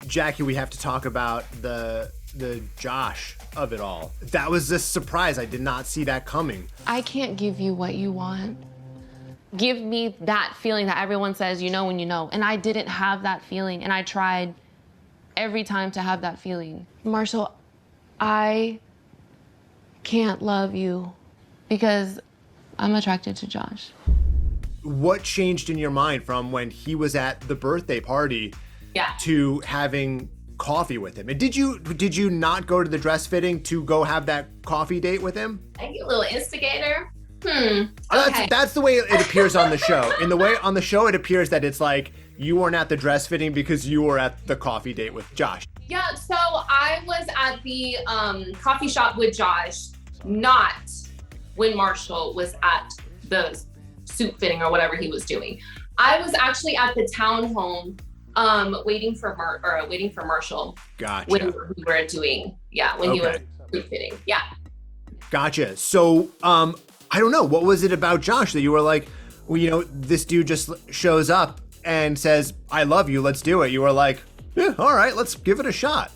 Jackie, we have to talk about the Josh of it all. That was a surprise. I did not see that coming. I can't give you what you want. Give me that feeling that everyone says you know when you know. And I didn't have that feeling, and I tried every time to have that feeling. Marshall, I can't love you because I'm attracted to Josh. What changed in your mind from when he was at the birthday party to having coffee with him? And did you not go to the dress fitting to go have that coffee date with him? Thank you, little instigator. That's the way it appears on the show. In the way on the show, it appears that it's like you weren't at the dress fitting because you were at the coffee date with Josh. Yeah, so I was at the coffee shop with Josh, not when Marshall was at the suit fitting or whatever he was doing. I was actually at the townhome waiting for Marshall. Gotcha. When we were doing, when he was suit fitting. Yeah. Gotcha. So, I don't know, what was it about Josh that you were like, well, you know, this dude just shows up and says, I love you, let's do it. You were like, yeah, all right, let's give it a shot.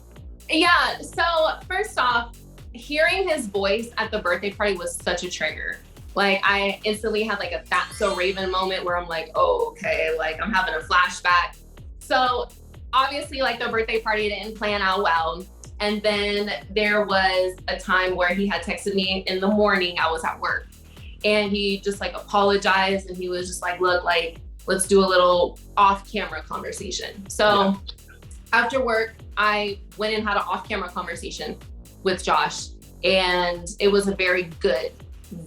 Yeah, so first off, hearing his voice at the birthday party was such a trigger. Like, I instantly had like a That's So Raven moment where I'm like, oh, okay, like I'm having a flashback. So obviously like the birthday party didn't plan out well. And then there was a time where he had texted me in the morning, I was at work. And he just like apologized and he was just like, look, like, let's do a little off-camera conversation. So after work, I went and had an off-camera conversation with Josh. And it was a very good,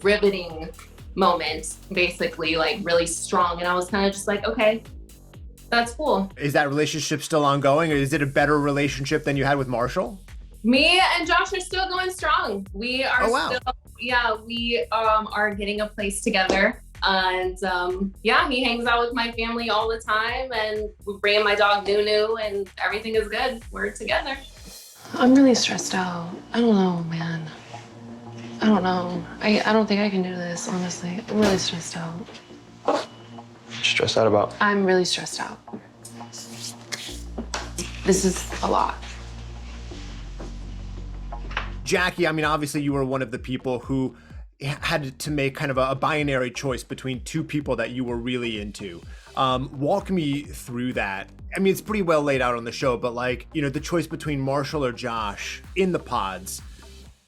riveting moment, basically, like really strong. And I was kind of just like, okay, that's cool. Is that relationship still ongoing, or is it a better relationship than you had with Marshall? Me and Josh are still going strong. We are still, we are getting a place together. And he hangs out with my family all the time, and we bring in my dog Nunu, and everything is good. We're together. I'm really stressed out. I don't know, man. I don't know. I don't think I can do this, honestly. I'm really stressed out. Stressed out about? I'm really stressed out. This is a lot. Jackie, I mean, obviously you were one of the people who had to make kind of a binary choice between two people that you were really into. Walk me through that. I mean, it's pretty well laid out on the show, but like, you know, the choice between Marshall or Josh in the pods,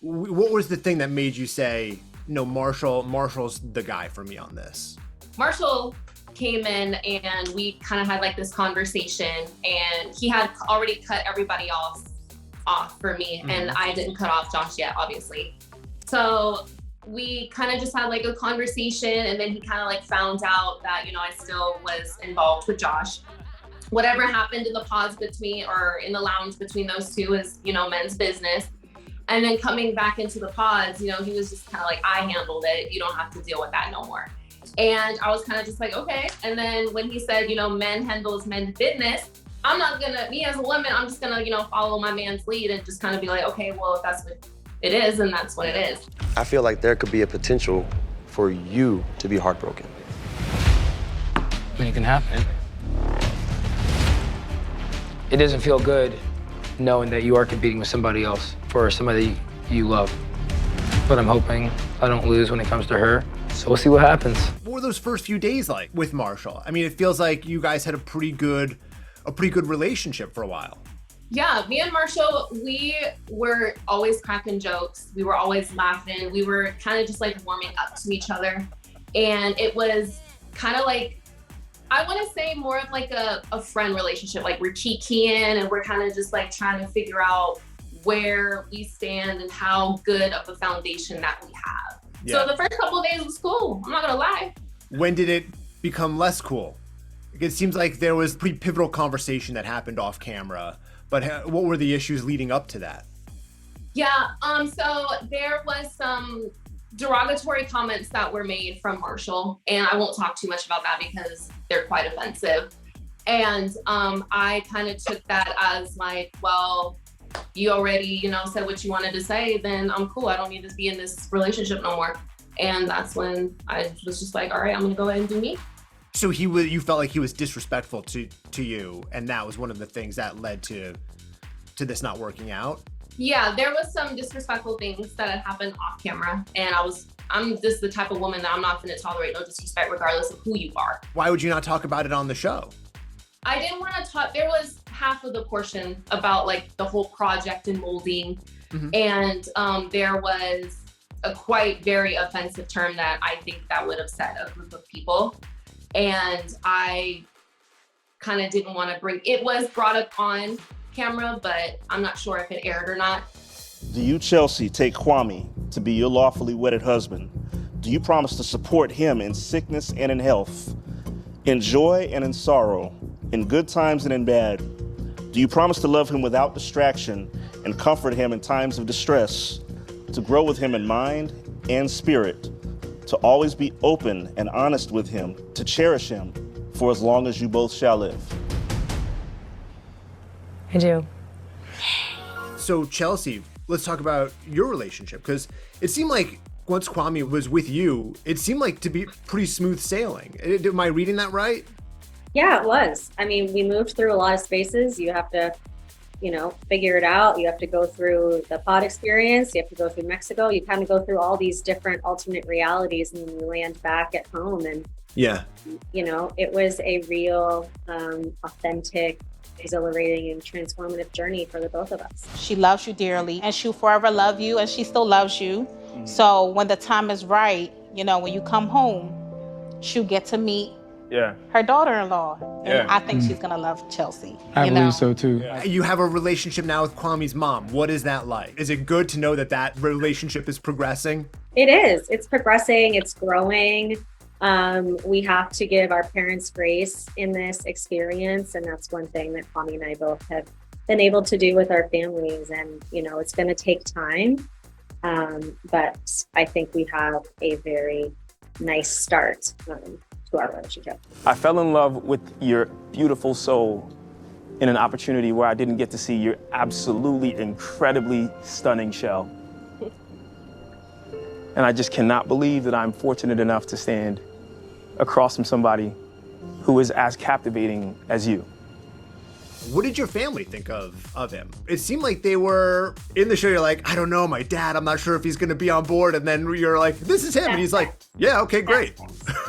what was the thing that made you say, no, Marshall's the guy for me on this? Marshall came in and we kind of had like this conversation, and he had already cut everybody off for me, and I didn't cut off Josh yet, obviously. So we kind of just had like a conversation, and then he kind of like found out that, you know, I still was involved with Josh. Whatever happened in the pods between, or in the lounge between those two, is, you know, men's business. And then coming back into the pods, you know, he was just kind of like, I handled it. You don't have to deal with that no more. And I was kind of just like, okay. And then when he said, you know, men handles men's business, I'm not gonna, me as a woman, I'm just gonna, you know, follow my man's lead and just kind of be like, okay, well, if that's what it is, then that's what it is. I feel like there could be a potential for you to be heartbroken. I mean, it can happen. It doesn't feel good knowing that you are competing with somebody else for somebody you love. But I'm hoping I don't lose when it comes to her. So we'll see what happens. What were those first few days like with Marshall? I mean, it feels like you guys had a pretty good relationship for a while. Yeah, me and Marshall, we were always cracking jokes. We were always laughing. We were kind of just like warming up to each other. And it was kind of like, I want to say more of like a friend relationship. Like we're kikiing and we're kind of just like trying to figure out where we stand and how good of a foundation that we have. Yeah. So the first couple of days was cool. I'm not gonna lie. When did it become less cool? It seems like there was pretty pivotal conversation that happened off camera, but what were the issues leading up to that? Yeah, so there was some derogatory comments that were made from Marshall, and I won't talk too much about that because they're quite offensive. And I kind of took that as like, well, you already, you know, said what you wanted to say, then I'm cool. I don't need to be in this relationship no more. And that's when I was just like, all right, I'm gonna go ahead and do me. So you felt like he was disrespectful to you, and that was one of the things that led to this not working out? Yeah, there was some disrespectful things that had happened off camera, and I'm just the type of woman that I'm not going to tolerate no disrespect regardless of who you are. Why would you not talk about it on the show? I didn't want to talk. There was half of the portion about like the whole project and molding, and there was a quite very offensive term that I think that would upset a group of people, and I kind of didn't want to bring. It was brought up on camera, but I'm not sure if it aired or not. Do you, Chelsea, take Kwame to be your lawfully wedded husband? Do you promise to support him in sickness and in health, in joy and in sorrow, in good times and in bad? Do you promise to love him without distraction and comfort him in times of distress, to grow with him in mind and spirit, to always be open and honest with him, to cherish him for as long as you both shall live? I do. So Chelsea, let's talk about your relationship, because it seemed like once Kwame was with you, it seemed like to be pretty smooth sailing. Am I reading that right? Yeah, it was. I mean, we moved through a lot of spaces. You have to, figure it out. You have to go through the pod experience. You have to go through Mexico. You kind of go through all these different alternate realities, and then you land back at home. And, yeah, it was a real, authentic, exhilarating and transformative journey for the both of us. She loves you dearly, and she'll forever love you, and she still loves you. So when the time is right, when you come home, she'll get to meet her daughter-in-law. And I think she's gonna love Chelsea. I believe so too. You have a relationship now with Kwame's mom. What is that like? Is it good to know that relationship is progressing? It is. It's progressing. It's growing. We have to give our parents grace in this experience, and that's one thing that Kwame and I both have been able to do with our families. And it's going to take time, but I think we have a very nice start to our relationship. I fell in love with your beautiful soul in an opportunity where I didn't get to see your absolutely incredibly stunning shell. And I just cannot believe that I'm fortunate enough to stand across from somebody who is as captivating as you. What did your family think of him? It seemed like they were in the show. You're like, I don't know, my dad, I'm not sure if he's going to be on board. And then you're like, this is him. And he's like, yeah, okay, great.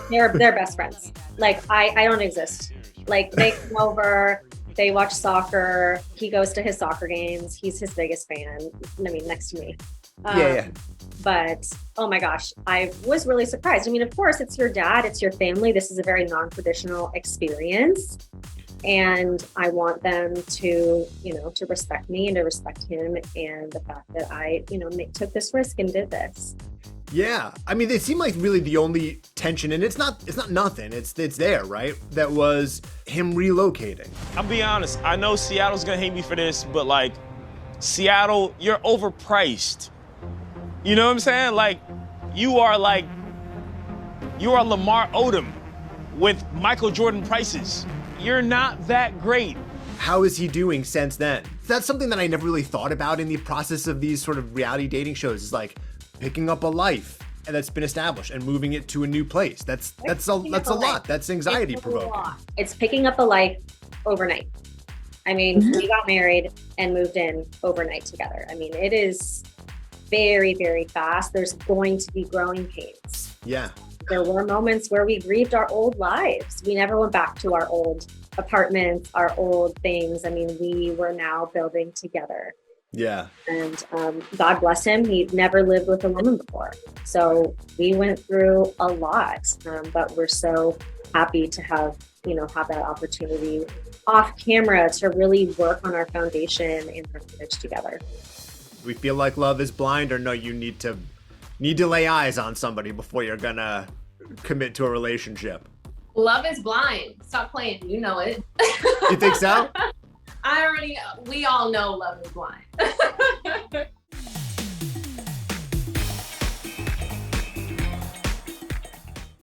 They're best friends. Like, I don't exist. Like, they come over, they watch soccer. He goes to his soccer games. He's his biggest fan. I mean, next to me. Yeah. But, oh my gosh, I was really surprised. I mean, of course, it's your dad, it's your family. This is a very non-traditional experience. And I want them to, to respect me and to respect him, and the fact that I, took this risk and did this. Yeah. I mean, they seem like really the only tension, and it's not nothing. It's there, right? That was him relocating. I'll be honest. I know Seattle's gonna hate me for this, but like, Seattle, you're overpriced. You know what I'm saying? Like, you are Lamar Odom with Michael Jordan prices. You're not that great. How is he doing since then? That's something that I never really thought about in the process of these sort of reality dating shows, is like picking up a life and that's been established and moving it to a new place. That's a lot. That's anxiety provoking. It's picking up a life overnight. I mean, we got married and moved in overnight together. I mean, it is very, very fast. There's going to be growing pains. Yeah. There were moments where we grieved our old lives. We never went back to our old apartments, our old things. I mean, we were now building together. Yeah. And God bless him, he'd never lived with a woman before. So we went through a lot, but we're so happy to have that opportunity off camera to really work on our foundation and our marriage together. We feel like love is blind, or no, you need to lay eyes on somebody before you're gonna commit to a relationship? Love is blind. Stop playing. You know it. You think so? We all know love is blind.